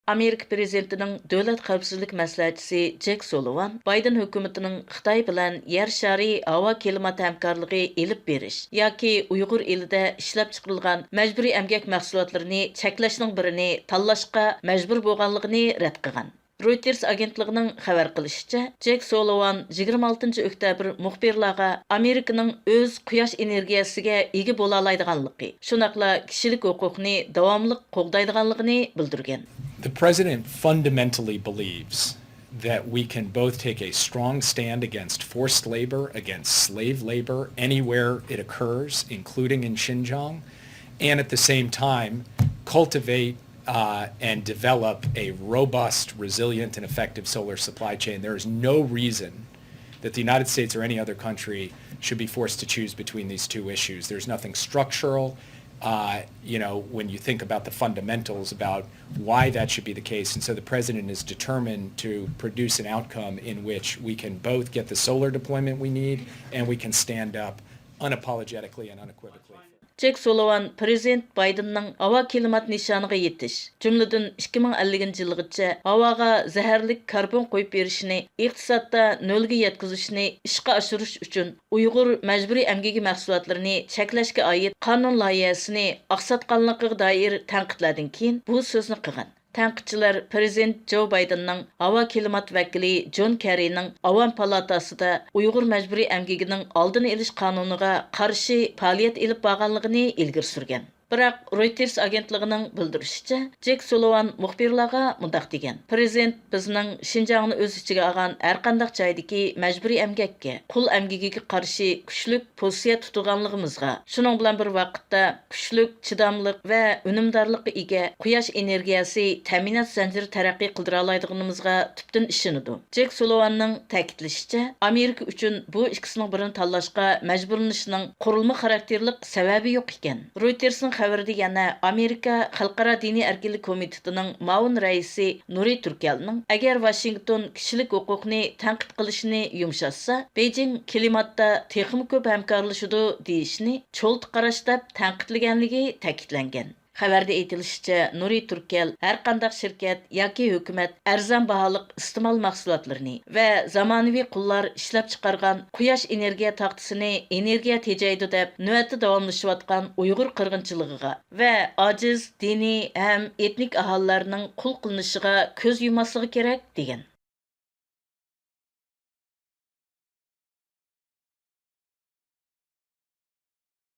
Amerika prezidentining davlat xavfsizlik maslahatchisi Jek Sullivan Bayden hukumatining Xitoy bilan yer shari havo klimat hamkorligi elib berish yoki Uyg'ur elida ishlab chiqarilgan majburiy emgak mahsulotlarini cheklashning birini tanlashga majbur bo'lganligini rad qilgan. Reuters agentligining xabar qilishicha, Jek Sullivan 26 oktyabr muxbirlarga Amerikaning o'z quyosh energiyasiga ega bo'la oladiganligi, shunaqla kishilik huquqni davomli qo'g'daydiganligini bildirgan. The president fundamentally believes that we can both take a strong stand against forced labor, against slave labor anywhere it occurs, including in Xinjiang, and at the same time cultivate and develop a robust, resilient, and effective solar supply chain. There is no reason that the United States or any other country should be forced to choose between these two issues. There's nothing structural, when you think about the fundamentals about why that should be the case. And so the president is determined to produce an outcome in which we can both get the solar deployment we need and we can stand up unapologetically and unequivocally. Jek Sullivan Prezident Bidenning havo klimat nishoniga yetish, jumladan 2050 yilgacha havoga zaharlik karbon qo'yib berishni, iqtisodda nolga yetkazishni ishga oshirish uchun Uyg'ur majburiy emgaki mahsulotlarini cheklashga oid qonun loyihasini oqsatganligiga doir tanqidlardan keyin bu so'zni qilgan. Tanqidchilar Prezident Joe Bidenning havo klimat vakili John Kerryning Avam palatasida Uyg'ur majburiy emgagining oldini olish qonuniga qarshi faoliyat olib borganligini ilgari surgan. Biroq Reuters agentligining bildirishicha, Jek Sullivan muxbirlarga mundaq degan: Prezident bizning Xinjiangni o'z ichiga olgan har qanday joydagi majburiy emgakka, qul emgagiga qarshi kuchlik pozitsiya tutganligimizga, shuning bilan bir vaqtda kuchlik, chidamliq va unumdorlikqa ega quyosh energiyasi ta'minot zanjiri taraqqiy qildira oladiganimizga tubdan ishonadi. Jek Sullivanning ta'kidlashicha, Amerika uchun bu ikkisining birini tanlashga majburlanishning qurilma xarakterlik sababi yo'q ekan. Reutersning xabarida yana Amerika Xalqaro diniy erkinlik komitetining ma'mur raisi Nuri Turkelning agar Washington kishilik huquqni tanqid qilishini yumshatsa, Beijing klimatda texnik ko'p hamkorlashadi deyishni cho'lt qarashtab tanqidlaganligi ta'kidlangan. Xabarda aytilishicha, Nuri Turkel har qanday shirkat yoki hukumat arzon baholiq iste'mol mahsulotlarini va zamonaviy qullar ishlab chiqargan quyosh energiya taxtasini energiya tejaydi deb navbatda davomlashayotgan Uyg'ur qirg'inchiligiga va ojiz diniy ham etnik aholilarning qul qilinishiga ko'z yumasligi kerak degan.